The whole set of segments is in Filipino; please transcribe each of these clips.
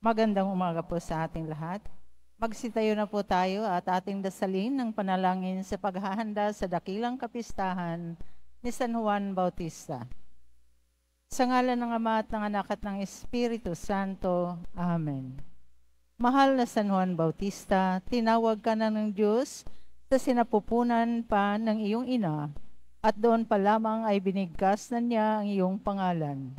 Magandang umaga po sa ating lahat. Magsitayo na po tayo at ating dasalin ng panalangin sa paghahanda sa dakilang kapistahan ni San Juan Bautista. Sa ngalan ng Ama at ng Anak at ng Espiritu Santo. Amen. Mahal na San Juan Bautista, tinawag ka na ng Diyos sa sinapupunan pa ng iyong ina at doon pa lamang ay binigkas na niya ang iyong pangalan.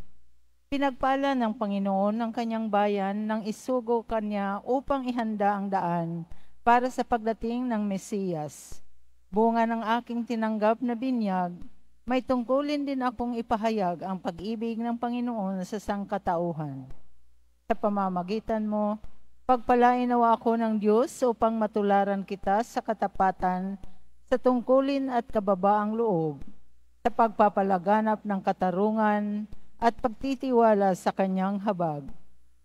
Pinagpala ng Panginoon ng kanyang bayan nang isugo kanya upang ihanda ang daan para sa pagdating ng Mesiyas. Bunga ng aking tinanggap na binyag, may tungkulin din akong ipahayag ang pag-ibig ng Panginoon sa sangkatauhan. Sa pamamagitan mo, pagpalain nawa ako ng Diyos upang matularan kita sa katapatan, sa tungkulin at kababaang loob, sa pagpapalaganap ng katarungan, at pagtitiwala sa kanyang habag.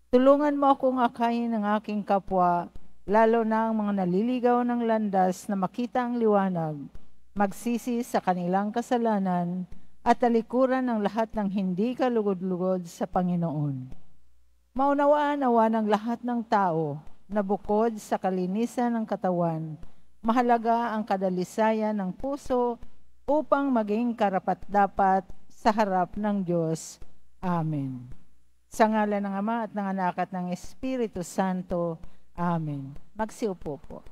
Tulungan mo akong akayin ng aking kapwa, lalo na ang mga naliligaw ng landas na makita ang liwanag, magsisi sa kanilang kasalanan, at talikuran ng lahat ng hindi kalugod-lugod sa Panginoon. Maunawaan-nawa ng lahat ng tao na bukod sa kalinisan ng katawan, mahalaga ang kadalisayan ng puso upang maging karapat-dapat sa harap ng Diyos. Amen. Sa ngalan ng Ama at ng Anak at ng Espiritu Santo. Amen. Magsiupo po.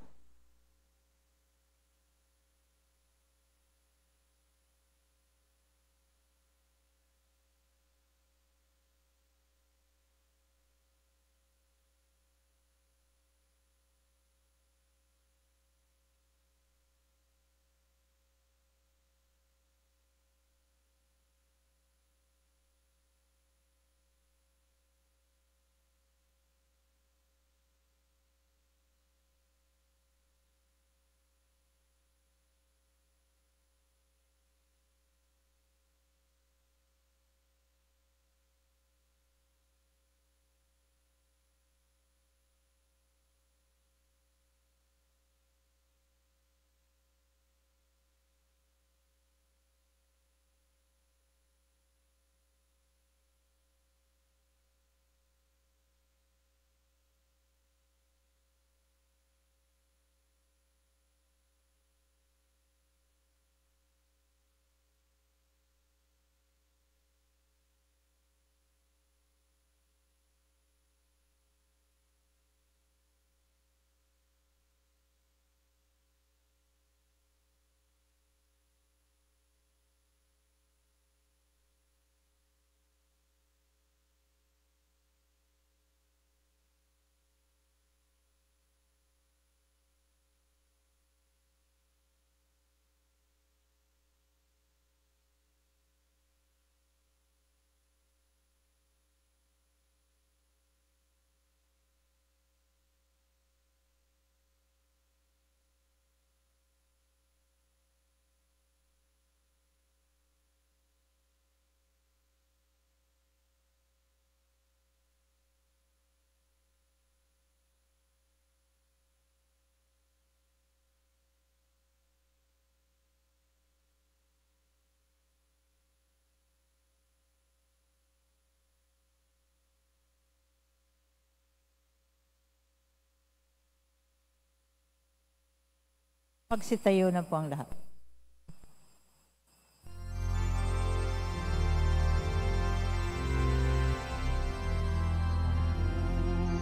Magsitayo na po ang lahat.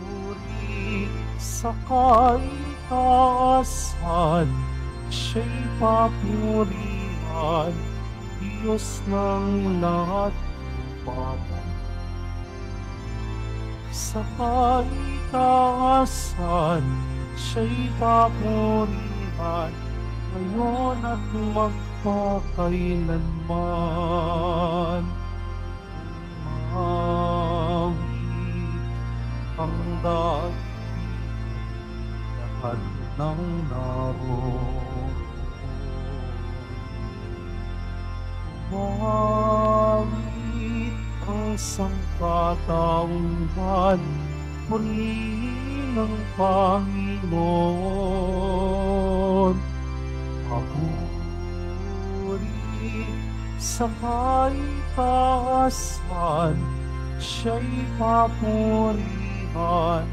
Puri sa kaitaasan, siya'y papurihan, Diyos ng lahat bata. Sa kaitaasan, siya'y papurihan, ngayon at magpakailanman. Mawit ang daigdig, lahat ng naroon. Mawit ang sangkatauhan, purihin ng Panginoon. Papuri sa kaitaasan, siya'y papurihan, kapangyarihan,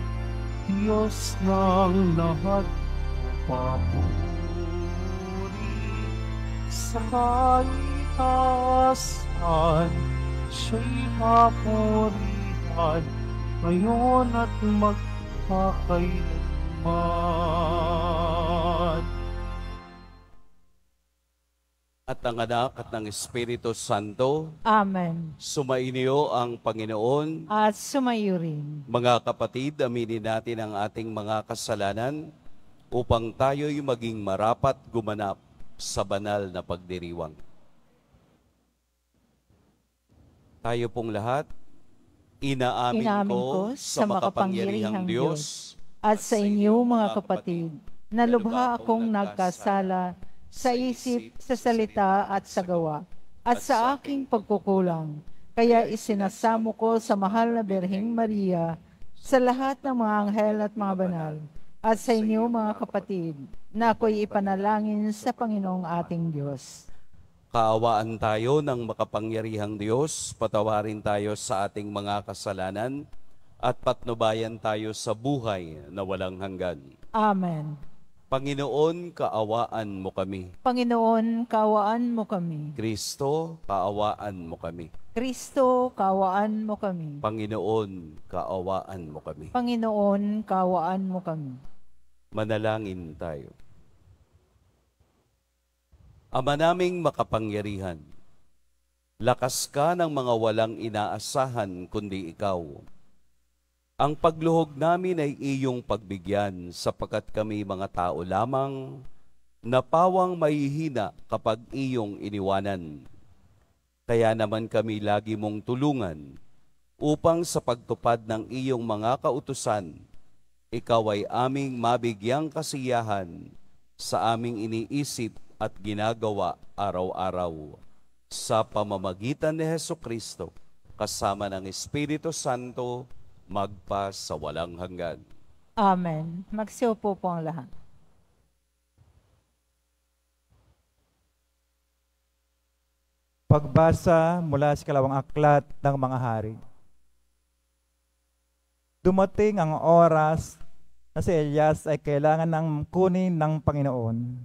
Diyos ng lahat, papuri sa kaitaasan, siya'y papurihan, ngayon at magpakailanman. At ng Anak at ng Espiritu Santo, Amen. sumainyo ang Panginoon. At sumayo rin. Mga kapatid, aminin natin ang ating mga kasalanan upang tayo'y maging marapat gumanap sa banal na pagdiriwang. Tayo pong lahat, inaamin ko sa makapangyarihang Diyos At sa inyo mga kapatid, na lubha akong nagkasala sa isip, sa salita at sa gawa, at sa aking pagkukulang. Kaya isinasamo ko sa mahal na Birheng Maria, sa lahat ng mga anghel at mga banal, at sa inyo mga kapatid, na ako'y ipanalangin sa Panginoong ating Diyos. Kaawaan tayo ng makapangyarihang Diyos, patawarin tayo sa ating mga kasalanan, at patnubayan tayo sa buhay na walang hanggan. Amen. Panginoon, kaawaan mo kami. Panginoon, kaawaan mo kami. Kristo, kaawaan mo kami. Kristo, kaawaan mo kami. Panginoon, kaawaan mo kami. Panginoon, kaawaan mo kami. Manalangin tayo. Ama naming makapangyarihan, lakas ka ng mga walang inaasahan kundi ikaw. Ang pagluhog namin ay iyong pagbigyan sapagkat kami mga tao lamang na pawang mahihina kapag iyong iniwanan. Kaya naman kami lagi mong tulungan upang sa pagtupad ng iyong mga kautusan, ikaw ay aming mabigyang kasiyahan sa aming iniisip at ginagawa araw-araw. Sa pamamagitan ni Hesukristo, kasama ng Espiritu Santo, magpa sa walang hanggan. Amen. Magsiupo po ang lahat. Pagbasa mula sa ikalawang aklat ng mga hari. Dumating ang oras na si Elias ay kailangan ng kunin ng Panginoon.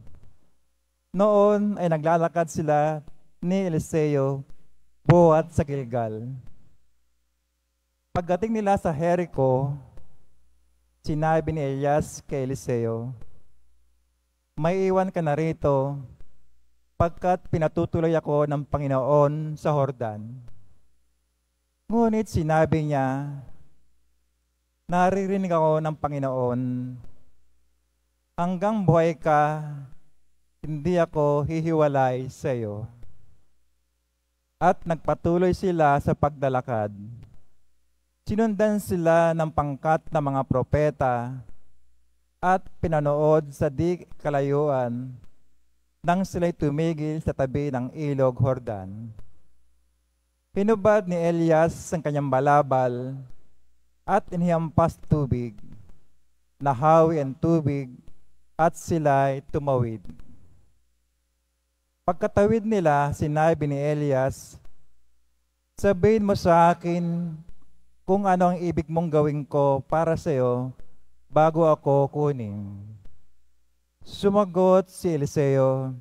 Noon ay naglalakad sila ni Eliseo buhat sa Gilgal. Pagdating nila sa Jericho, sinabi ni Elias kay Eliseo, "May iwan ka na rito, pagkat pinatutuloy ako ng Panginoon sa Jordan." Ngunit sinabi niya, "Naririnig ako ng Panginoon, hanggang buhay ka, hindi ako hihiwalay sa iyo." At nagpatuloy sila sa paglalakad. Sinundan sila ng pangkat ng mga propeta at pinanood sa di kalayuan nang sila'y tumigil sa tabi ng ilog Jordan. Hinubad ni Elias ang kanyang balabal at inihampas tubig, nahawi ang tubig at sila'y tumawid. Pagkatawid nila, sinabi ni Elias, "Sabihin mo sa akin kung ano ang ibig mong gawin ko para sa iyo bago ako kunin." Sumagot si Eliseo,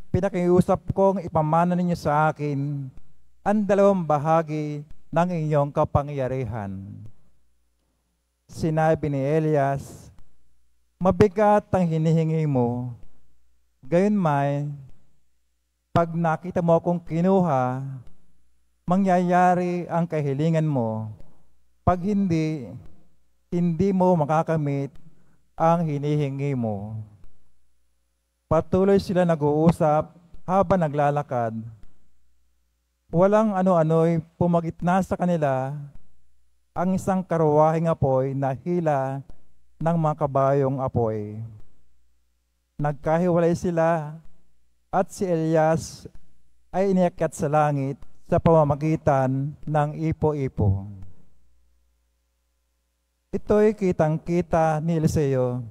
"Pinakiusap kong ipamana ninyo sa akin ang dalawang bahagi ng inyong kapangyarihan." Sinabi ni Elias, "Mabigat ang hinihingi mo. Gayunmay, pag nakita mo akong kinuha, mangyayari ang kahilingan mo. Pag hindi, hindi mo makakamit ang hinihingi mo." Patuloy sila nag-uusap habang naglalakad. Walang ano-ano'y pumagitna sa kanila, ang isang karuwaheng apoy na hila ng mga kabayong apoy. Nagkahiwalay sila at si Elias ay iniakyat sa langit sa pamamagitan ng ipo-ipo. Ito'y kitang-kita ni Eliseo,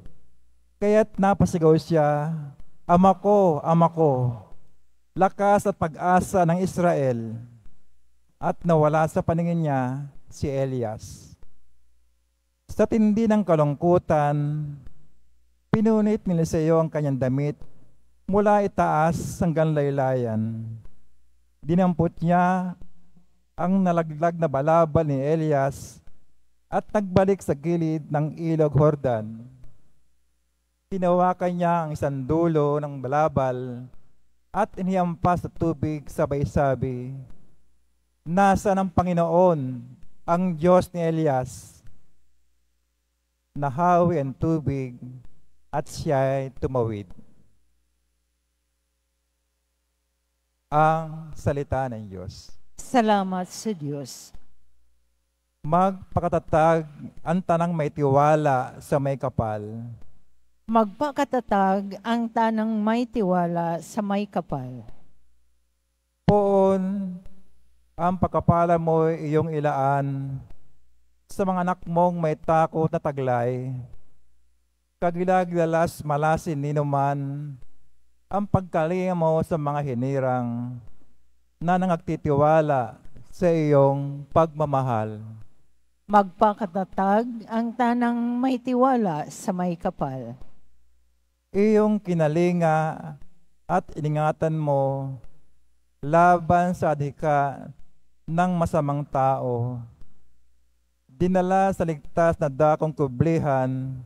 kaya't napasigaw siya, Ama ko, lakas at pag-asa ng Israel." At nawala sa paningin niya si Elias. Sa tindi ng kalungkutan, pinunit ni Eliseo ang kanyang damit mula itaas hanggang laylayan. Dinampot niya ang nalaglag na balabal ni Elias at nagbalik sa gilid ng ilog Jordan. Tinawakan niya ang isang dulo ng balabal at iniyampas sa tubig sabay-sabi. Nasaan ang Panginoon, ang Diyos ni Elias? Nahawi ang tubig at siya'y tumawid. Ang salita ng Diyos. Salamat sa Diyos. Magpakatatag ang tanang may tiwala sa may kapal. Magpakatatag ang tanang may tiwala sa may kapal. Poon ang pagkapala mo iyong ilaan sa mga anak mong may takot na taglay. Kagilaglalas malasin ninuman ang pagkalinga mo sa mga hinirang na nangagtitiwala sa iyong pagmamahal. Magpakatatag ang tanang may tiwala sa may kapal. Iyong kinalinga at iningatan mo laban sa adhika ng masamang tao. Dinala sa ligtas na dakong kublihan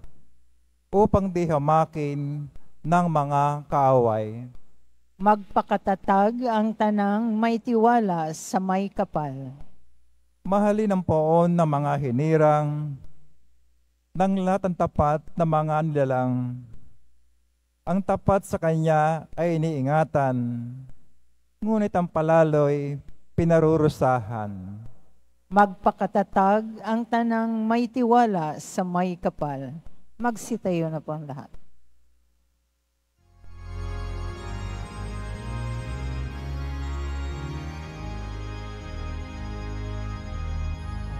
upang di hamakin ng mga kaaway. Magpakatatag ang tanang may tiwala sa may kapal. Mahalin ang poon ng mga hinirang ng lahat ng tapat na mga nilalang. Ang tapat sa kanya ay iniingatan, ngunit ang palaloy pinarurusahan. Magpakatatag ang tanang may tiwala sa may kapal. Magsitayo na po ang lahat.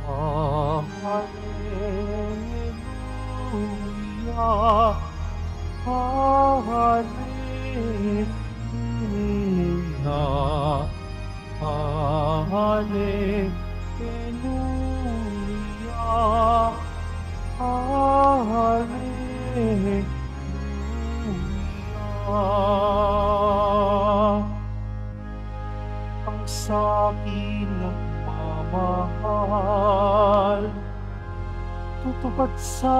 Hallelujah, hallelujah, hallelujah, hallelujah. Ang sakin ng pamahal, tutupad sa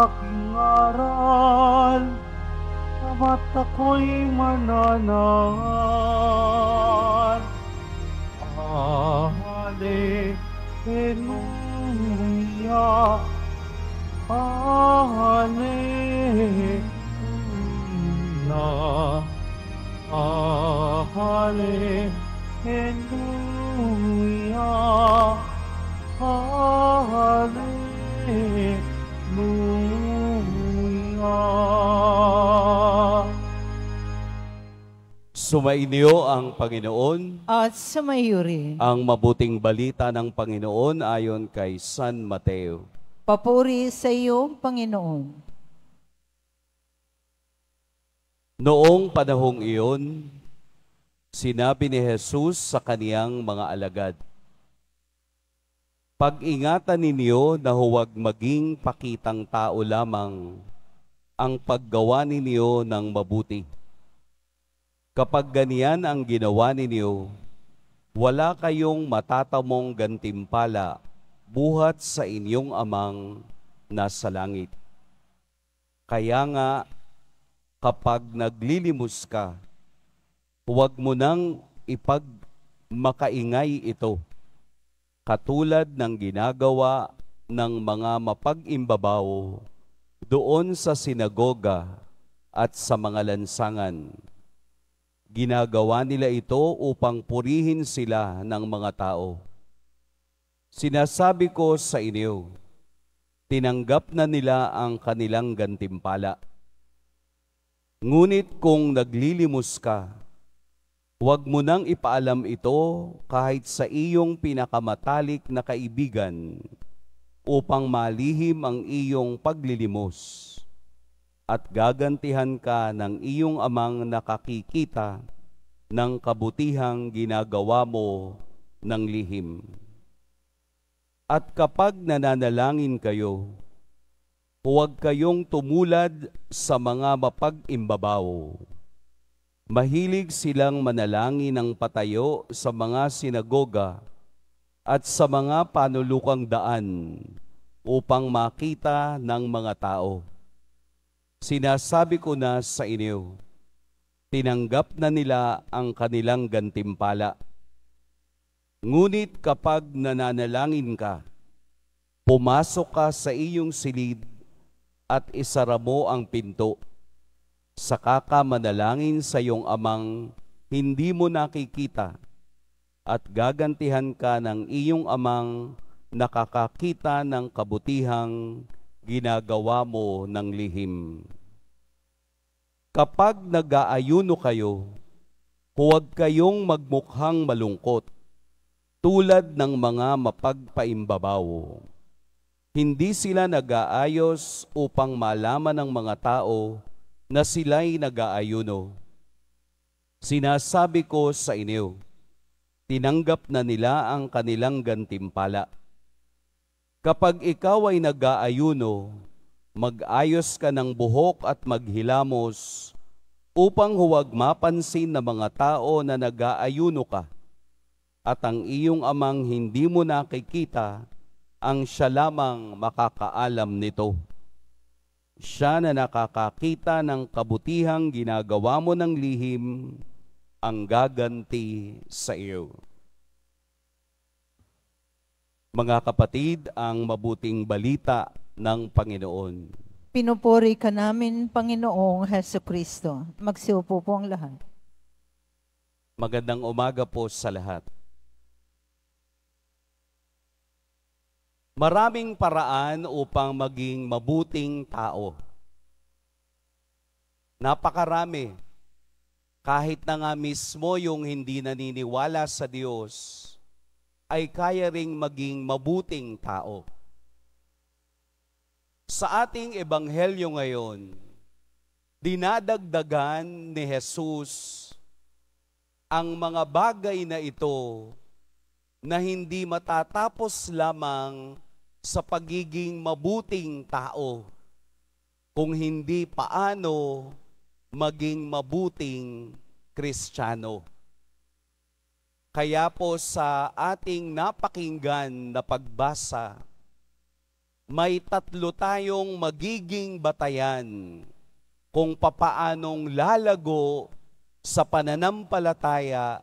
aking aral, na mata ko'y mananahan. Hallelujah, hallelujah, hallelujah, hallelujah. Sumainyo ang Panginoon. At sumayo rin. Ang mabuting balita ng Panginoon ayon kay San Mateo. Papuri sa iyo, Panginoon. Noong panahong iyon, sinabi ni Jesus sa kaniyang mga alagad, "Pag-ingatan ninyo na huwag maging pakitang tao lamang ang paggawa ninyo ng mabuti. Kapag ganyan ang ginawa ninyo, wala kayong matatamong gantimpala buhat sa inyong amang nasa langit. Kaya nga, kapag naglilimos ka, huwag mo nang ipagmakaingay ito, katulad ng ginagawa ng mga mapag-imbabaw doon sa sinagoga at sa mga lansangan. Ginagawa nila ito upang purihin sila ng mga tao. Sinasabi ko sa inyo, tinanggap na nila ang kanilang gantimpala. Ngunit kung naglilimos ka, huwag mo nang ipaalam ito kahit sa iyong pinakamatalik na kaibigan upang malihim ang iyong paglilimos. At gagantihan ka ng iyong amang nakakikita ng kabutihang ginagawa mo ng lihim." At kapag nananalangin kayo, huwag kayong tumulad sa mga mapag-imbabaw. Mahilig silang manalangin ng patayo sa mga sinagoga at sa mga panulukang daan upang makita ng mga tao. Sinasabi ko na sa inyo, tinanggap na nila ang kanilang gantimpala. Ngunit kapag nananalangin ka, pumasok ka sa iyong silid at isara mo ang pinto. Saka ka manalangin sa iyong amang hindi mo nakikita at gagantihan ka ng iyong amang nakakakita ng kabutihang ginagawa mo ng lihim. Kapag nag-aayuno kayo, huwag kayong magmukhang malungkot tulad ng mga mapagpaimbabaw. Hindi sila nag-aayos upang malaman ng mga tao na sila'y nag-aayuno. Sinasabi ko sa inyo, tinanggap na nila ang kanilang gantimpala. Kapag ikaw ay nag-aayuno, mag-ayos ka ng buhok at maghilamos upang huwag mapansin ng mga tao na nag-aayuno ka. At ang iyong amang hindi mo nakikita, ang siya lamang makakaalam nito. Siya na nakakakita ng kabutihang ginagawa mo ng lihim, ang gaganti sa iyo. Mga kapatid, ang mabuting balita ng Panginoon. Pinupuri ka namin, Panginoong Heso Kristo. Magsiupo po ang lahat. Magandang umaga po sa lahat. Maraming paraan upang maging mabuting tao. Napakarami. Kahit na nga mismo yung hindi naniniwala sa Diyos, ay kaya ring maging mabuting tao. Sa ating ebanghelyo ngayon, dinadagdagan ni Jesus ang mga bagay na ito na hindi matatapos lamang sa pagiging mabuting tao, kung hindi paano maging mabuting Kristiyano. Kaya po sa ating napakinggan na pagbasa, may 3 tayong magiging batayan kung papaanong lalago sa pananampalataya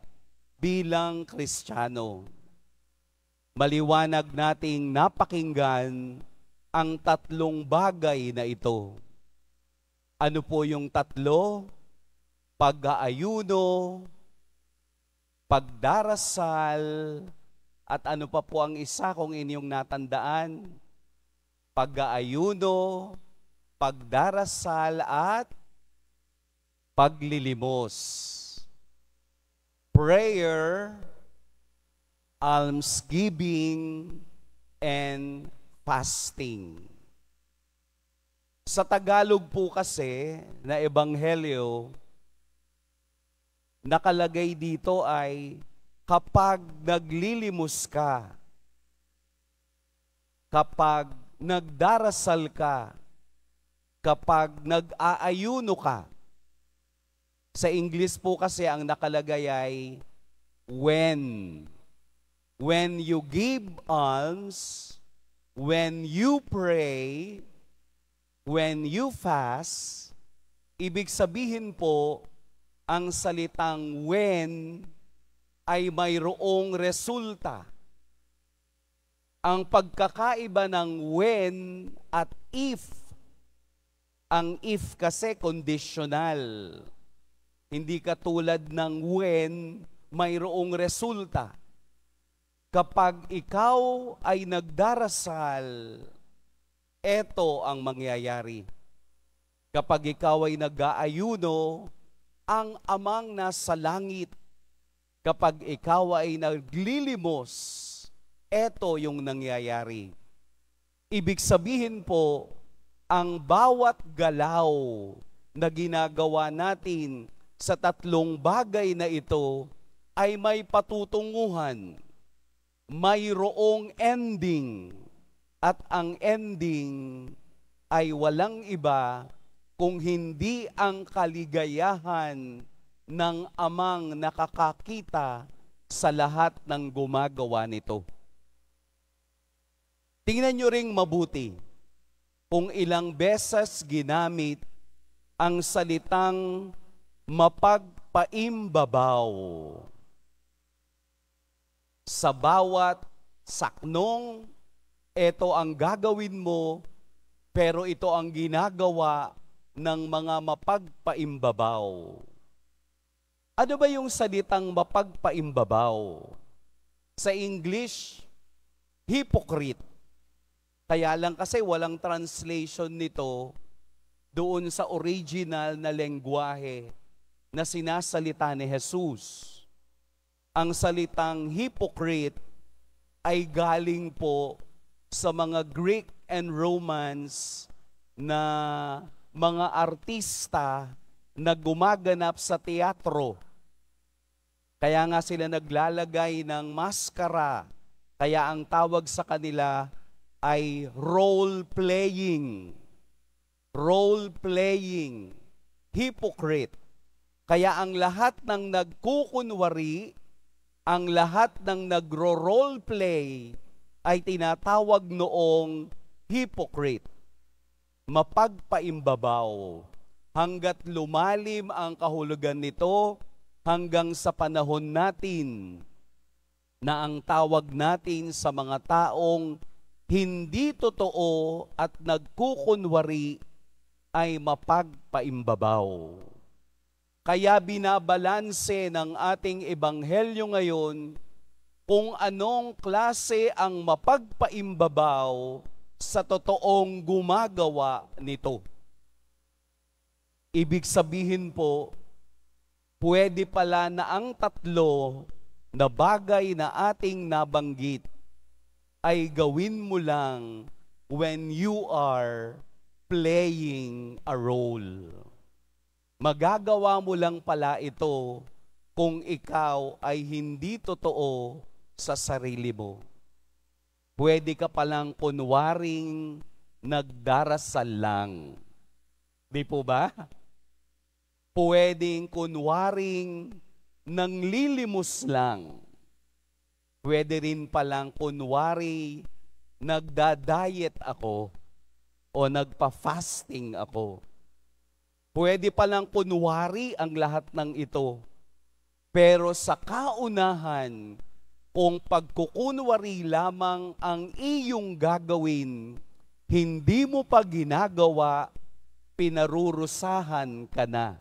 bilang Kristiyano. Maliwanag nating napakinggan ang 3 bagay na ito. Ano po yung 3? Pag-aayuno, pagdarasal, at ano pa po ang isa kung inyong natandaan? Pag-aayuno, pagdarasal, at paglilimos. Prayer, almsgiving, and fasting. Sa Tagalog po kasi na ebanghelyo, nakalagay dito ay kapag naglilimos ka, kapag nagdarasal ka, kapag nag-aayuno ka. Sa English po kasi ang nakalagay ay when. When you give alms, when you pray, when you fast, ibig sabihin po, ang salitang when ay mayroong resulta. Ang pagkakaiba ng when at if, ang if kasi conditional. Hindi katulad ng when mayroong resulta. Kapag ikaw ay nagdarasal, eto ang mangyayari. Kapag ikaw ay nag-aayuno, ang amang nasa langit. Kapag ikaw ay naglilimos, eto yung nangyayari. Ibig sabihin po, ang bawat galaw na ginagawa natin sa 3 bagay na ito ay may patutunguhan. mayroong ending. At ang ending ay walang iba kung hindi ang kaligayahan ng amang nakakakita sa lahat ng gumagawa nito. Tingnan nyo ring mabuti kung ilang beses ginamit ang salitang mapagpaimbabaw. Sa bawat saknong, ito ang gagawin mo, pero ito ang ginagawa ng mga mapagpaimbabaw. Ano ba yung salitang mapagpaimbabaw? Sa English, hypocrite. Kaya lang kasi walang translation nito doon sa original na lengguwahe na sinasalita ni Jesus. Ang salitang hypocrite ay galing po sa mga Greek and Romans na mga artista na gumaganap sa teatro. Kaya nga sila naglalagay ng maskara. Kaya ang tawag sa kanila ay role-playing. Role-playing. Hypocrite. Kaya ang lahat ng nagkukunwari, ang lahat ng nagro-roleplay ay tinatawag noong hypocrite. Mapagpaimbabaw. Hanggat lumalim ang kahulugan nito, hanggang sa panahon natin na ang tawag natin sa mga taong hindi totoo at nagkukunwari ay mapagpaimbabaw. Kaya binabalanse ng ating ebanghelyo ngayon kung anong klase ang mapagpaimbabaw sa totoong gumagawa nito. Ibig sabihin po, pwede pala na ang tatlo na bagay na ating nabanggit ay gawin mo lang when you are playing a role. Magagawa mo lang pala ito kung ikaw ay hindi totoo sa sarili mo. Pwede ka palang kunwaring nagdarasal lang. Di po ba? Pwedeng kunwaring nanglilimos lang. Pwede rin palang kunwari nagda-diet ako o nagpa-fasting ako. Pwede palang kunwari ang lahat ng ito. Pero sa kaunahan, kung pagkukunwari lamang ang iyong gagawin, hindi mo pa ginagawa, pinarurusahan ka na.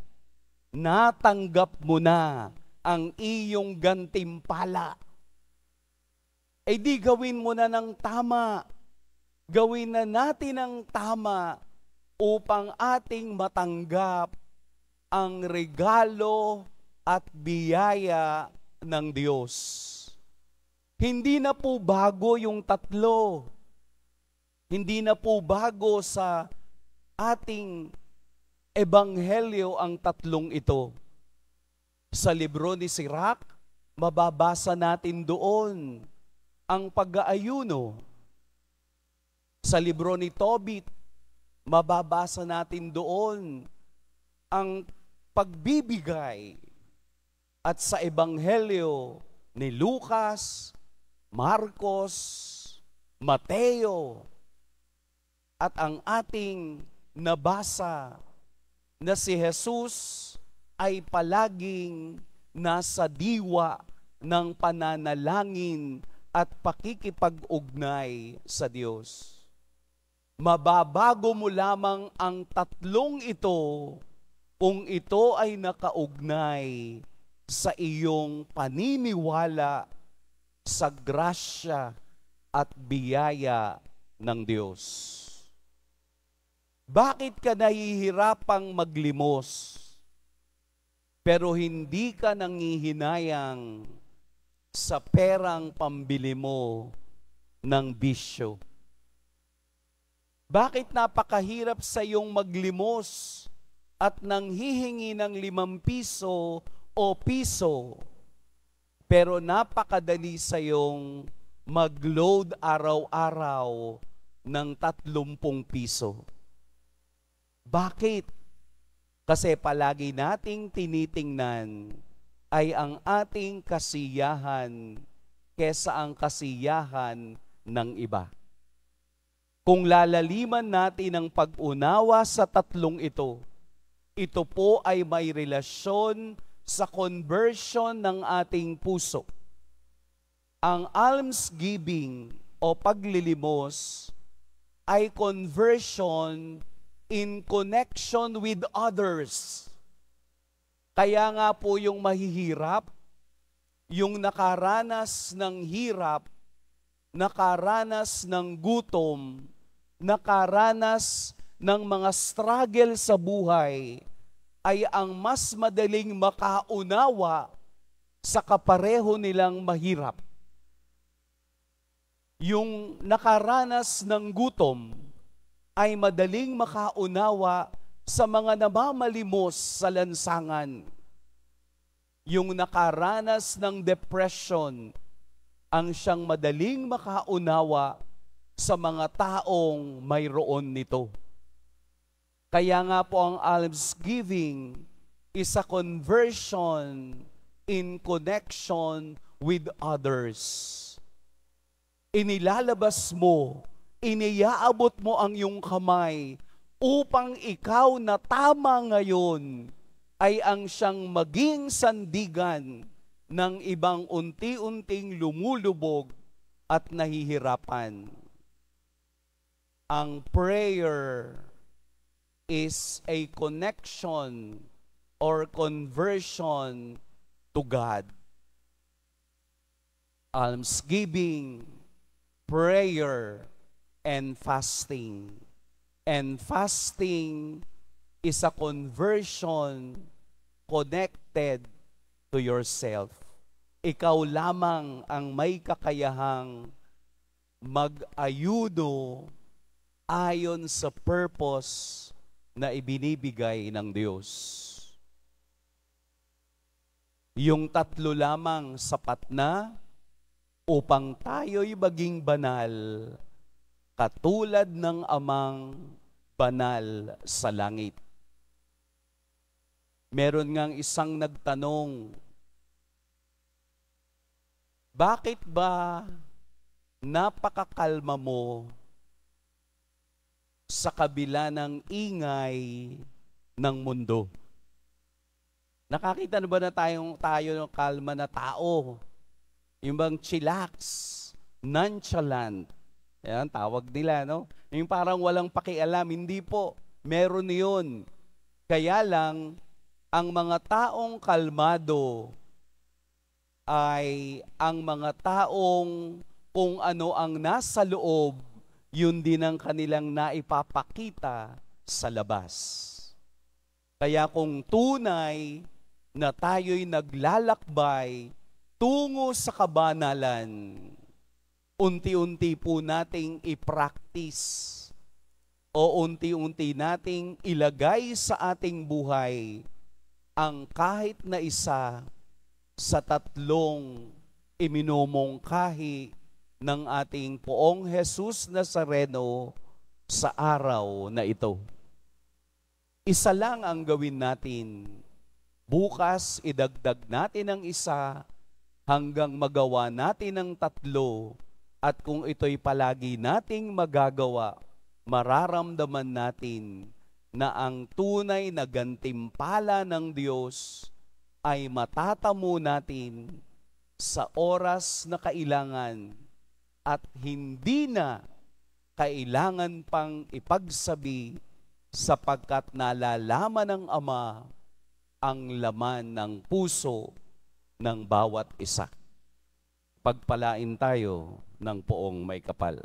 Natanggap mo na ang iyong gantimpala. Eh di gawin mo na ng tama. Gawin na natin ang tama upang ating matanggap ang regalo at biyaya ng Diyos. Hindi na po bago yung tatlo. Hindi na po bago sa ating ebanghelyo ang tatlong ito. Sa libro ni Sirach, mababasa natin doon ang pag-aayuno. Sa libro ni Tobit, mababasa natin doon ang pagbibigay. At sa ebanghelyo ni Lucas, Marcos, Mateo, at ang ating nabasa na si Jesus ay palaging nasa diwa ng pananalangin at pakikipag-ugnay sa Diyos. Mababago mo lamang ang tatlong ito kung ito ay nakaugnay sa iyong paniniwala sa grasya at biyaya ng Diyos. Bakit ka nahihirapang maglimos, pero hindi ka nangihinayang sa perang pambili mo ng bisyo? Bakit napakahirap sa iyong maglimos at nanghihingi ng 5 piso o piso, pero napakadali sa iyong mag-load araw-araw ng 30 piso. Bakit? Kasi palagi nating tinitingnan ay ang ating kasiyahan kesa ang kasiyahan ng iba. Kung lalaliman natin ang pag-unawa sa tatlong ito po ay may relasyon sa conversion ng ating puso. Ang almsgiving o paglilimos ay conversion in connection with others. Kaya nga po yung mahihirap, yung nakaranas ng hirap, nakaranas ng gutom, nakaranas ng mga struggle sa buhay, ay ang mas madaling makaunawa sa kapareho nilang mahirap. Yung nakaranas ng gutom ay madaling makaunawa sa mga namamalimos sa lansangan. Yung nakaranas ng depression ang siyang madaling makaunawa sa mga taong mayroon nito. Kaya nga po ang almsgiving is a conversion in connection with others. Inilalabas mo, iniyaabot mo ang iyong kamay upang ikaw na tama ngayon ay ang siyang maging sandigan ng ibang unti-unting lumulubog at nahihirapan. Ang prayer is a connection or conversion to God. Almsgiving, prayer, and fasting. And fasting is a conversion connected to yourself. Ikaw lamang ang may kakayahang mag-ayuno ayon sa purpose na ibinibigay ng Diyos. Yung tatlo lamang sapat na upang tayo'y maging banal, katulad ng Amang banal sa langit. Meron ngang isang nagtanong, bakit ba napakakalma mo sa kabila ng ingay ng mundo? Nakakita na ba na tayo ng kalma na tao? Yung bang chillax, nonchalant, yan, tawag nila, no? Yung parang walang pakialam, hindi po. Meron yun. Kaya lang, ang mga taong kalmado ay ang mga taong kung ano ang nasa loob, yun din ang kanilang naipapakita sa labas. Kaya kung tunay na tayo'y naglalakbay tungo sa kabanalan, unti-unti po nating i-practice o unti-unti nating ilagay sa ating buhay ang kahit na isa sa tatlong iminumungkahi ng ating Poong Jesus Nazareno sa araw na ito. Isa lang ang gawin natin. Bukas, idagdag natin ang isa hanggang magawa natin ang tatlo. At kung ito'y palagi nating magagawa, mararamdaman natin na ang tunay na gantimpala ng Diyos ay matatamo natin sa oras na kailangan at hindi na kailangan pang ipagsabi sapagkat nalalaman ng Ama ang laman ng puso ng bawat isa. Pagpalain tayo ng Poong may kapal.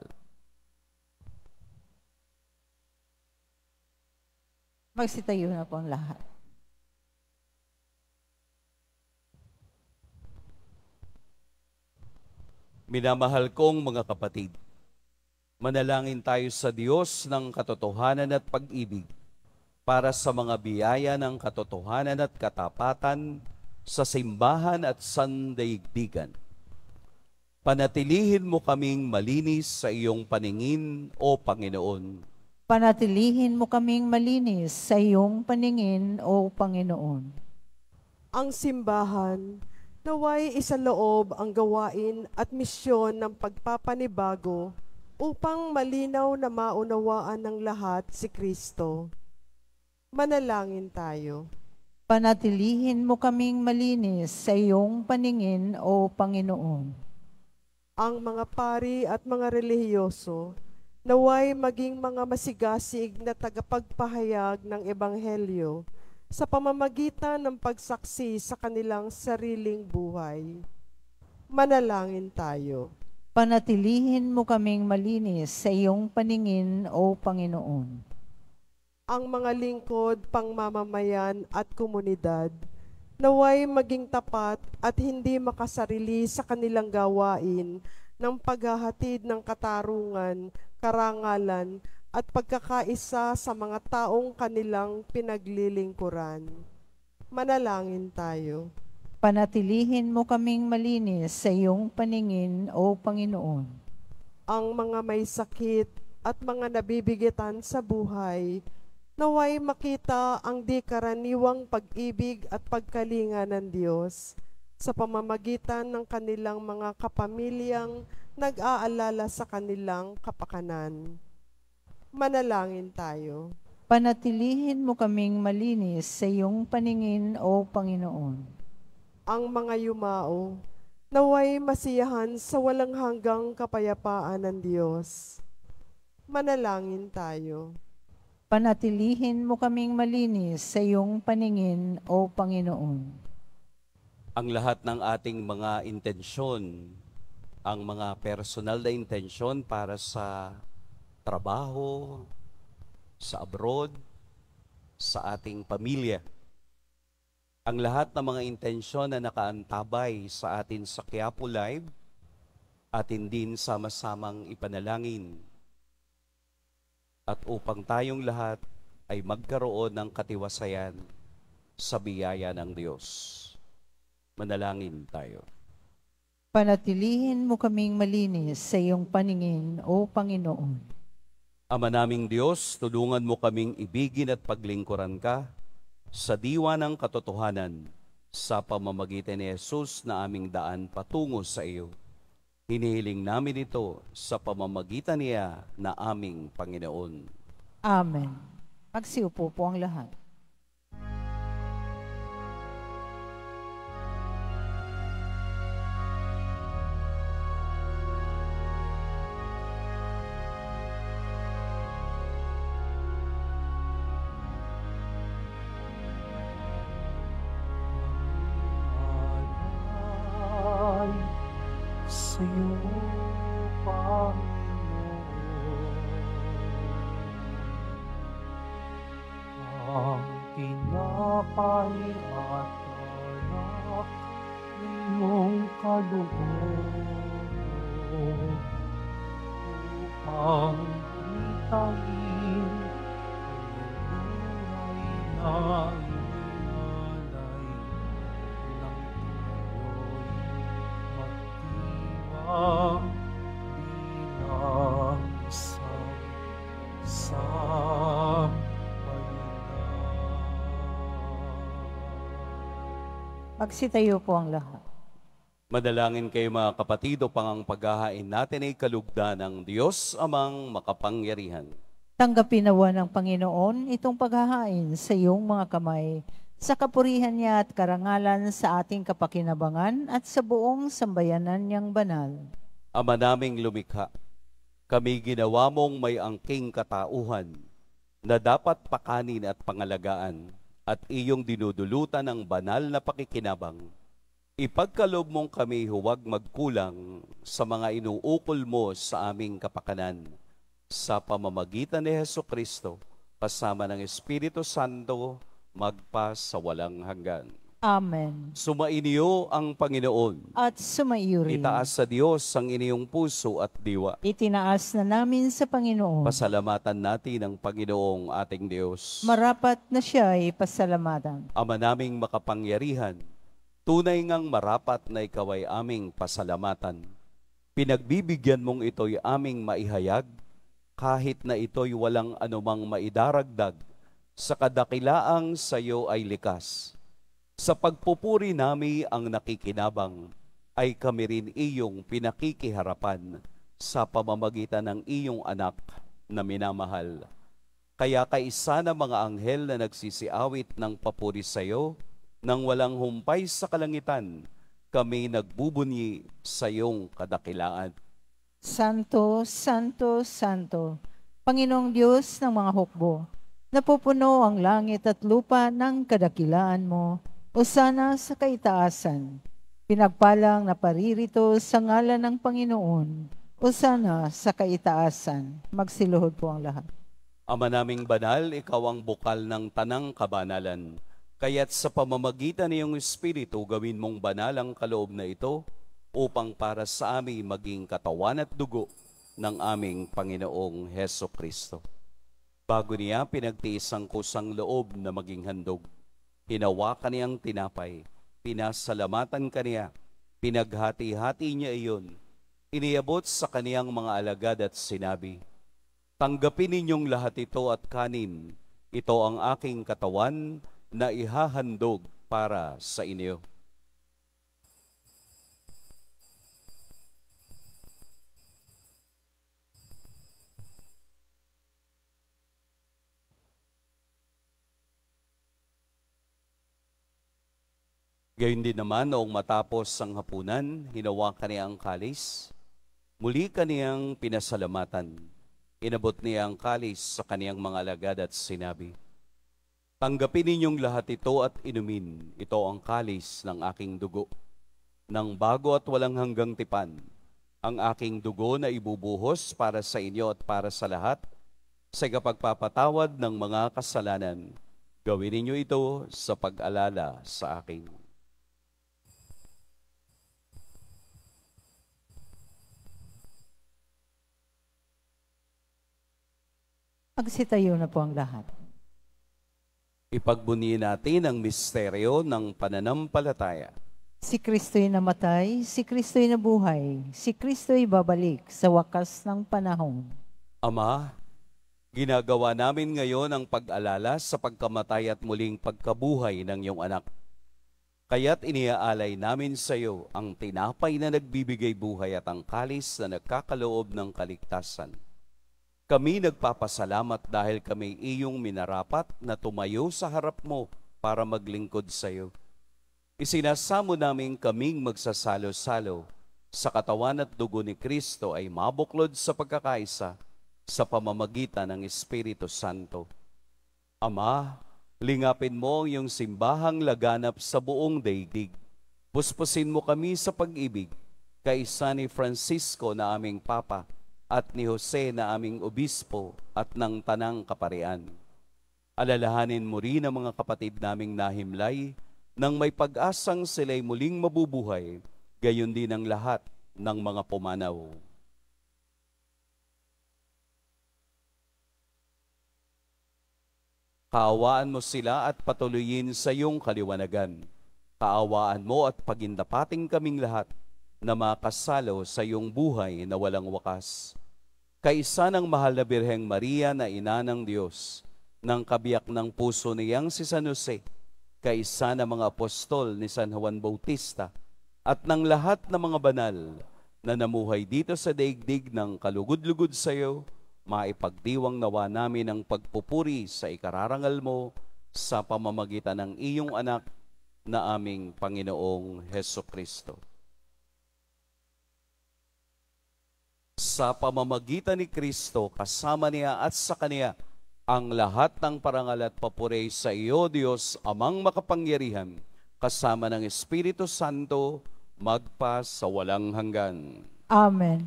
Magsitayo na po ang lahat. Minamahal kong mga kapatid, manalangin tayo sa Diyos ng katotohanan at pag-ibig para sa mga biyaya ng katotohanan at katapatan sa simbahan at sandaigdigan. Panatilihin mo kaming malinis sa iyong paningin, O Panginoon. Panatilihin mo kaming malinis sa iyong paningin, O Panginoon. Ang simbahan, naway isaloob ang gawain at misyon ng pagpapanibago upang malinaw na maunawaan ng lahat si Kristo. Manalangin tayo. Panatilihin mo kaming malinis sa iyong paningin, O Panginoon. Ang mga pari at mga relihiyoso, naway maging mga masigasig na tagapagpahayag ng Ebanghelyo sa pamamagitan ng pagsaksi sa kanilang sariling buhay. Manalangin tayo. Panatilihin mo kaming malinis sa iyong paningin, O Panginoon. Ang mga lingkod, pangmamamayan at komunidad, naway maging tapat at hindi makasarili sa kanilang gawain ng paghahatid ng katarungan, karangalan at pagkakaisa sa mga taong kanilang pinaglilingkuran. Manalangin tayo. Panatilihin mo kaming malinis sa iyong paningin, O Panginoon. Ang mga may sakit at mga nabibigitan sa buhay, naway makita ang di karaniwang pag-ibig at pagkalinga ng Diyos sa pamamagitan ng kanilang mga kapamilyang nag-aalala sa kanilang kapakanan. Manalangin tayo. Panatilihin mo kaming malinis sa iyong paningin, O Panginoon. Ang mga yumao, naway masiyahan sa walang hanggang kapayapaan ng Diyos. Manalangin tayo. Panatilihin mo kaming malinis sa iyong paningin, O Panginoon. Ang lahat ng ating mga intensyon, ang mga personal na intensyon para sa trabaho, sa abroad, sa ating pamilya. Ang lahat ng mga intensyon na nakaantabay sa atin sa Quiapo Live, atin din sama-samang ipanalangin. At upang tayong lahat ay magkaroon ng katiwasayan sa biyaya ng Diyos. Manalangin tayo. Panatilihin mo kaming malinis sa iyong paningin, O Panginoon. Ama naming Diyos, tulungan mo kaming ibigin at paglingkuran ka sa diwa ng katotohanan sa pamamagitan ni Jesus na aming daan patungo sa iyo. Hinihiling namin ito sa pamamagitan niya na aming Panginoon. Amen. Magsiupo po ang lahat. Ay, sa'yo, Panginoon, ang tinapay at alak ng iyong kaloob upang itain ang buhay na inalay bilang isang sambayanan. Magsitayo po ang lahat. Madalangin kayo mga kapatid upang ang paghahain natin ay kalugdan ng Diyos amang makapangyarihan. Tanggapin nawa ng Panginoon itong paghahain sa iyong mga kamay, sa kapurihan niya at karangalan sa ating kapakinabangan at sa buong sambayanan niyang banal. Ama naming lumikha, kami ginawa mong may angking katauhan na dapat pakanin at pangalagaan at iyong dinudulutan ng banal na pakikinabang. Ipagkalob mong kami huwag magkulang sa mga inuukol mo sa aming kapakanan sa pamamagitan ni Jesucristo kasama ng Espiritu Santo magpa sa walang hanggan. Amen. Sumainyo ang Panginoon. At sumaiyo rin. Itaas sa Diyos ang inyong puso at diwa. Itinaas na namin sa Panginoon. Pasalamatan natin ang Panginoong ating Diyos. Marapat na siya ay pasalamatan. Ama naming makapangyarihan, tunay ngang marapat na ikaw ay aming pasalamatan. Pinagbibigyan mong ito'y aming maihayag, kahit na ito'y walang anumang maidaragdag, sa kadakilaang sa iyo ay likas. Sa pagpupuri nami ang nakikinabang, ay kami rin iyong pinakikiharapan sa pamamagitan ng iyong anak na minamahal. Kaya kaisa ng mga anghel na nagsisiawit ng papuri sa iyo, nang walang humpay sa kalangitan, kami nagbubunyi sa iyong kadakilaan. Santo, Santo, Santo, Panginoong Diyos ng mga hukbo, napupuno ang langit at lupa ng kadakilaan mo, Hosana sa kaitaasan. Pinagpalang na paririto sa ngalan ng Panginoon, Hosana sa kaitaasan. Magsiluhod po ang lahat. Ama naming banal, ikaw ang bukal ng tanang kabanalan. Kaya't sa pamamagitan ng iyong Espiritu, gawin mong banal ang kaloob na ito upang para sa amin maging katawan at dugo ng aming Panginoong Heso Kristo. Bago niya pinagtiis ang kusang loob na maging handog, hinawakan niyang tinapay, pinasalamatan kaniya, pinaghati-hati niya iyon, iniabot sa kaniyang mga alagad at sinabi, "Tanggapin ninyong lahat ito at kanin, ito ang aking katawan na ihahandog para sa inyo." Gayon din naman, noong matapos ang hapunan, hinawakan niya ang kalis. Muli kaniyang pinasalamatan. Inabot niya ang kalis sa kaniyang mga alagad at sinabi, "Tanggapin ninyong lahat ito at inumin. Ito ang kalis ng aking dugo. Nang bago at walang hanggang tipan, ang aking dugo na ibubuhos para sa inyo at para sa lahat, sa kapagpapatawad ng mga kasalanan. Gawin ninyo ito sa pag-alala sa akin." Magsitayo na po ang lahat. Ipagbunyi natin ang misteryo ng pananampalataya. Si Kristo'y namatay, si Kristo'y nabuhay, si Kristo'y babalik sa wakas ng panahon. Ama, ginagawa namin ngayon ang pag-alala sa pagkamatay at muling pagkabuhay ng iyong anak. Kaya't iniaalay namin sa iyo ang tinapay na nagbibigay buhay at ang kalis na nagkakaloob ng kaligtasan. Kami nagpapasalamat dahil kami iyong minarapat na tumayo sa harap mo para maglingkod sa iyo. Isinasamo namin kaming magsasalo-salo sa katawan at dugo ni Kristo ay mabuklod sa pagkakaisa sa pamamagitan ng Espiritu Santo. Ama, lingapin mo ang iyong simbahang laganap sa buong daigdig. Puspusin mo kami sa pag-ibig, kaisa ni Francisco na aming Papa, at ni Jose na aming obispo at ng tanang kaparian. Alalahanin mo rin ang mga kapatid naming nahimlay nang may pag-asang sila'y muling mabubuhay, gayon din ang lahat ng mga pumanaw. Kaawaan mo sila at patuloyin sa iyong kaliwanagan. Kaawaan mo at pagindapating kaming lahat na makasalo sa iyong buhay na walang wakas. Kaisa ng mahal na Birheng Maria na ina ng Diyos, ng kabiyak ng puso niyang si San Jose, kaisa ng mga apostol ni San Juan Bautista, at ng lahat ng mga banal na namuhay dito sa daigdig ng kalugod-lugod sa iyo, maipagdiwang nawa namin ang pagpupuri sa ikararangal mo sa pamamagitan ng iyong anak na aming Panginoong Heso Kristo. Sa pamamagitan ni Kristo, kasama niya at sa Kaniya, ang lahat ng parangal at papuri sa iyo, Diyos, Amang makapangyarihan, kasama ng Espiritu Santo, magpa sa walang hanggan. Amen.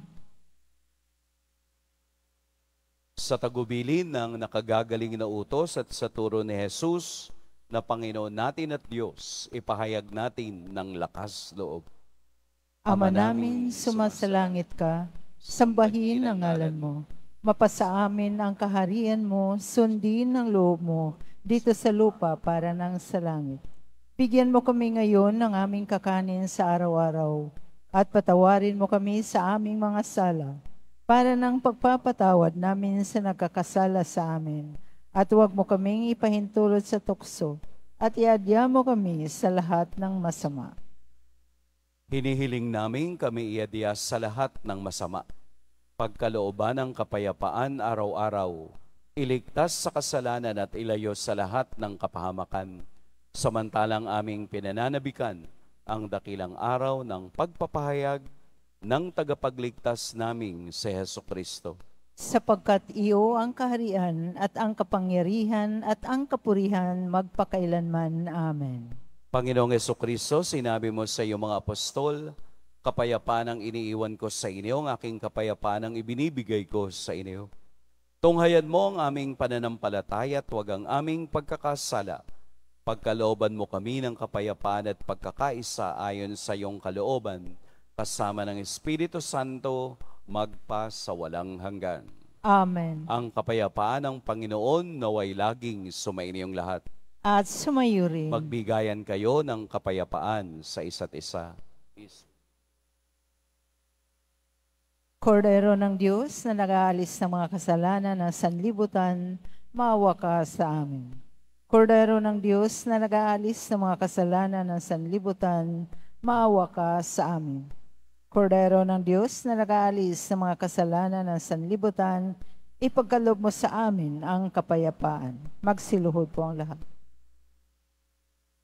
Sa tagubilin ng nakagagaling na utos at sa turo ni Jesus, na Panginoon natin at Diyos, ipahayag natin ng lakas loob. Ama namin, sumasalangit ka, sambahin ang ngalan mo. Mapasa amin ang kaharian mo, sundin ang loob mo, dito sa lupa para nang sa langit. Bigyan mo kami ngayon ng aming kakanin sa araw-araw, at patawarin mo kami sa aming mga sala, para ng pagpapatawad namin sa nagkakasala sa amin. At huwag mo kaming ipahintulot sa tukso, at iadya mo kami sa lahat ng masama. Hinihiling namin kami iadya sa lahat ng masama. Pagkalooban ng kapayapaan araw-araw, iligtas sa kasalanan at ilayo sa lahat ng kapahamakan, samantalang aming pinananabikan ang dakilang araw ng pagpapahayag ng tagapagligtas naming si Hesukristo. Sapagkat iyo ang kaharian at ang kapangyarihan at ang kapurihan magpakailanman. Amen. Panginoong Hesukristo, sinabi mo sa iyong mga apostol, kapayapaan ang iniiwan ko sa inyo, ang aking kapayapaan ang ibinibigay ko sa inyo. Tunghayan mo ang aming pananampalataya at huwag ang aming pagkakasala. Pagkalooban mo kami ng kapayapaan at pagkakaisa ayon sa iyong kalooban, kasama ng Espiritu Santo, magpa sa walang hanggan. Amen. Ang kapayapaan ng Panginoon naway laging sumainiyong lahat. At sumayo rin. Magbigayan kayo ng kapayapaan sa isa't isa. Kordero ng Diyos na nag-aalis ng mga kasalanan ng sanlibutan, maawa ka sa amin. Kordero ng Diyos na nag-aalis ng mga kasalanan ng sanlibutan, maawa ka sa amin. Kordero ng Diyos na nag-aalis ng mga kasalanan ng sanlibutan, ipagkaloob mo sa amin ang kapayapaan. Magsiluhod po ang lahat.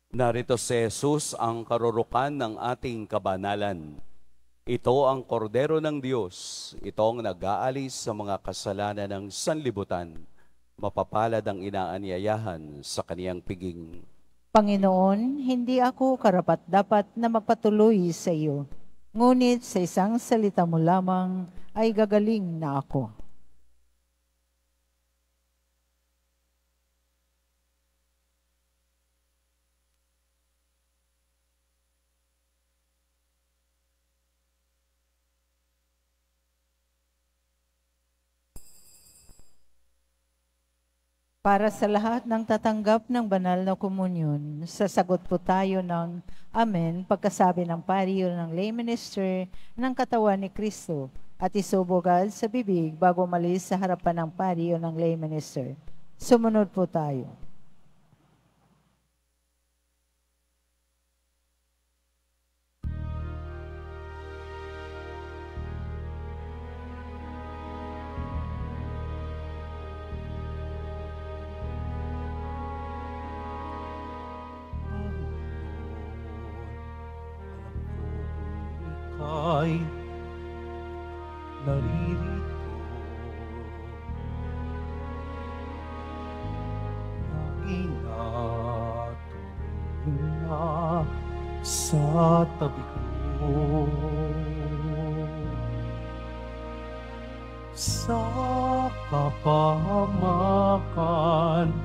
Narito si Jesus ang karurukan ng ating kabanalan. Ito ang kordero ng Diyos, itong nag-aalis sa mga kasalanan ng sanlibutan. Mapapalad ang inaanyayahan sa kaniyang piging. Panginoon, hindi ako karapat-dapat na magpatuloy sa iyo. Ngunit sa isang salita mo lamang ay gagaling na ako. Para sa lahat ng tatanggap ng banal na komunyon, sasagot po tayo ng Amen pagkasabi ng pari o ng lay minister ng katawan ni Kristo at isubogad sa bibig bago malis sa harapan ng pari o ng lay minister. Sumunod po tayo. Ay naririto, inatuloy na sa tabi ko. Sa kapahamakan,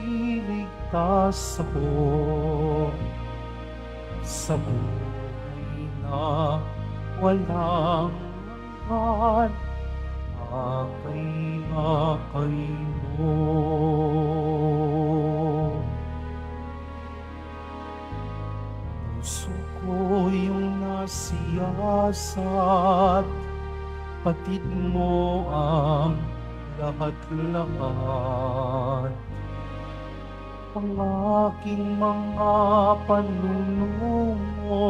iniligtas ako sa buhay na walang hanggan, akay mo. Puso ko yung nasiyasat, patid mo ang lahat-lahat. Ang aking mga panunungo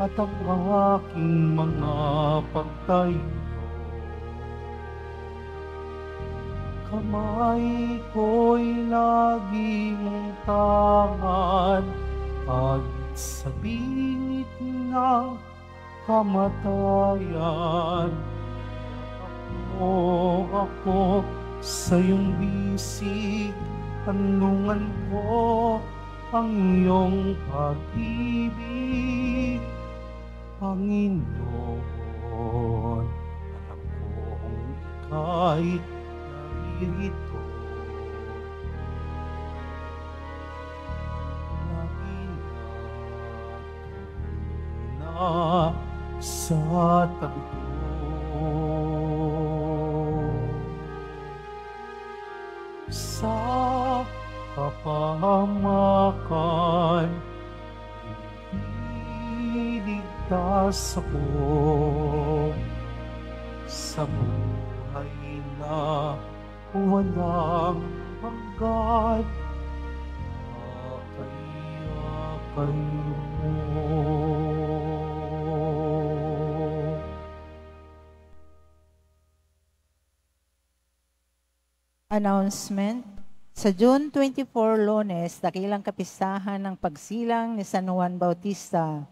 at ang aking mga pagtayo. Kamay ko'y lagi mong tangan pag sa bingit ng kamatayan. Ako sa iyong bisig, tanungan ko ang iyong pag-ibig, Panginoon. Alam kong ika'y naririto, na sa tabi ko. Sa kapahamakan, ligtas ako sa buhay na walang hanggan. Akay mo. Announcement. Sa June 24, Lunes, dakilang kapistahan ng pagsilang ni San Juan Bautista.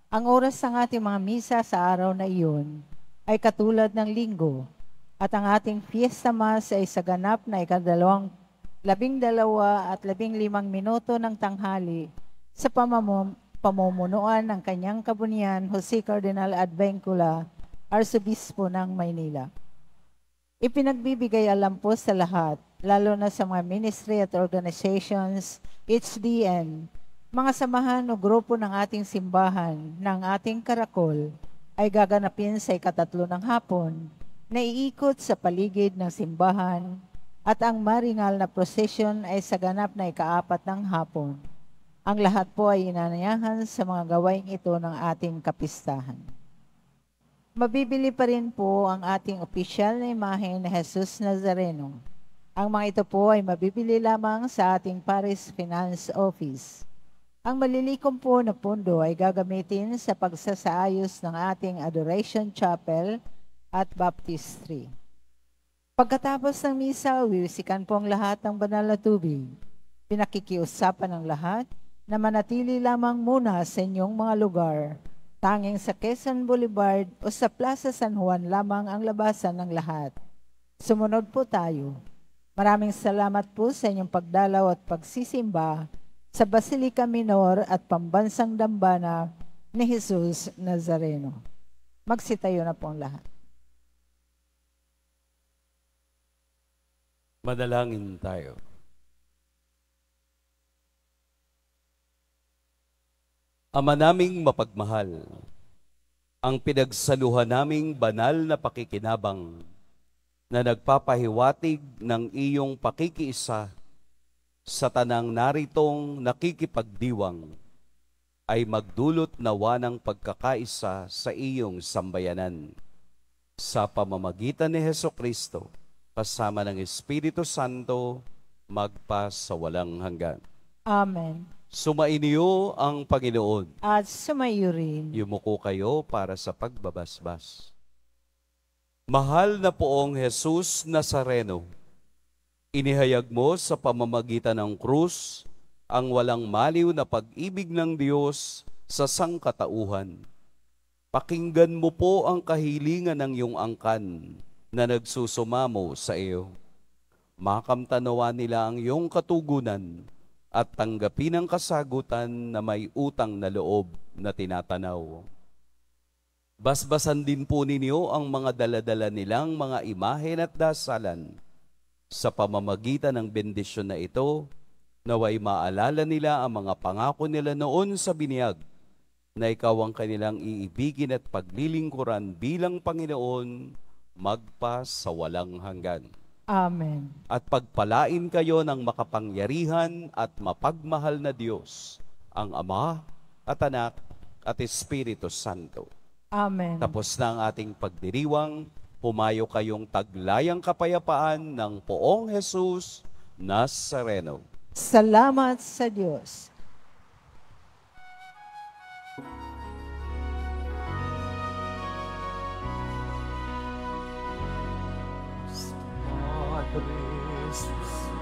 Ang oras ng ating mga misa sa araw na iyon ay katulad ng linggo at ang ating fiesta mass ay sa ganap na 12 at 15 minuto ng tanghali sa pamumunuan ng kanyang kabunian Jose Cardinal Advencula, Arsobispo ng Maynila. Ipinagbibigay alam po sa lahat, lalo na sa mga ministry at organizations, HDN, mga samahan o grupo ng ating simbahan ng ating karakol ay gaganapin sa 3:00 ng hapon na iikot sa paligid ng simbahan at ang maringal na prosesyon ay sa ganap na 4:00 ng hapon. Ang lahat po ay inanayahan sa mga gawaing ito ng ating kapistahan. Mabibili pa rin po ang ating opisyal na imahe na Jesus Nazareno. Ang mga ito po ay mabibili lamang sa ating Parish Finance Office. Ang malilikom po na pondo ay gagamitin sa pagsasaayos ng ating Adoration Chapel at Baptistry. Pagkatapos ng misa, wiwisikan po ang lahat ng banal na tubig. Pinakikiusapan ng lahat na manatili lamang muna sa inyong mga lugar. Tanging sa Quezon Boulevard o sa Plaza San Juan lamang ang labasan ng lahat. Sumunod po tayo. Maraming salamat po sa inyong pagdalaw at pagsisimba sa Basilica Minor at Pambansang Dambana ni Jesus Nazareno. Magsitayo na po ang lahat. Manalangin tayo. Ama naming mapagmahal, ang pinagsaluhan naming banal na pakikinabang na nagpapahiwatig ng iyong pakikiisa sa tanang naritong nakikipagdiwang ay magdulot nawa ng pagkakaisa sa iyong sambayanan. Sa pamamagitan ni Hesukristo, kasama ng Espiritu Santo, magpa sa walang hanggan. Amen. Sumainyo ang Panginoon. At sumayo rin. Yumuko kayo para sa pagbabasbas. Mahal na poong Jesus Nazareno, inihayag mo sa pamamagitan ng krus ang walang maliw na pag-ibig ng Diyos sa sangkatauhan. Pakinggan mo po ang kahilingan ng iyong angkan na nagsusumamo sa iyo. Makamtanawa nila ang iyong katugunan at tanggapin ang kasagutan na may utang na loob na tinatanaw. Basbasan din po ninyo ang mga daladala nilang mga imahen at dasalan. Sa pamamagitan ng bendisyon na ito, naway maalala nila ang mga pangako nila noon sa binyag, na ikaw ang kanilang iibigin at paglilingkuran bilang Panginoon, magpa sa walang hanggan. Amen. At pagpalain kayo ng makapangyarihan at mapagmahal na Diyos, ang Ama at Anak at Espiritu Santo. Amen. Tapos na ang ating pagdiriwang, pumayo kayong taglayang kapayapaan ng poong Jesus Nazareno. Salamat sa Diyos. Padre Jesus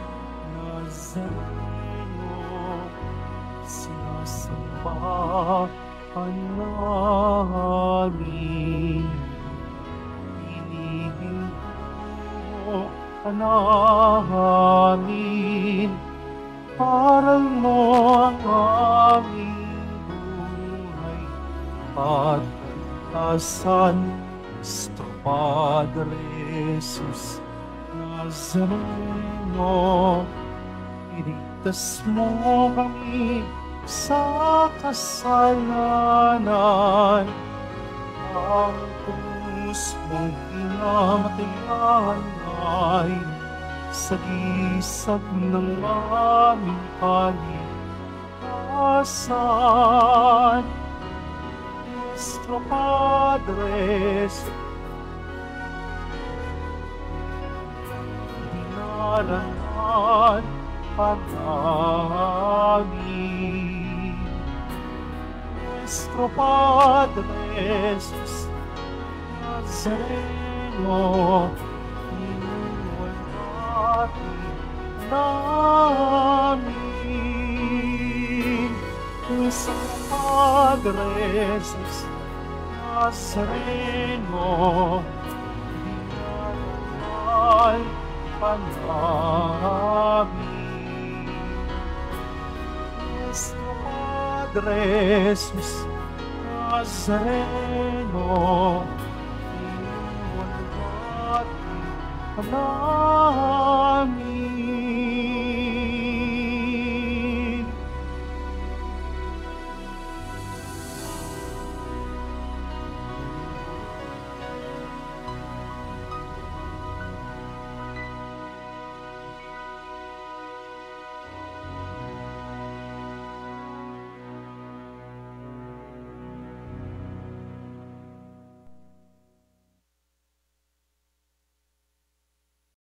Nazareno, sinasamba namin, inibig mo ka namin, aral mo ang aming buhay, pagkasan, Cristo Padre Jesus Nazareno, iligtas mo kami sa kasalanan, ang krus mong pinamatayan ay sagisag ng aming kaligtasan. Nuestro Padre, dinarangan ka namin. Nuestro Padre, Jesus Nazareno, inuwalhati namin. Nuestro Padre, Jesus Nazareno, dinarasal ka namin. Nuestro Padre, Jesus Nazareno, inuwalhati ka namin.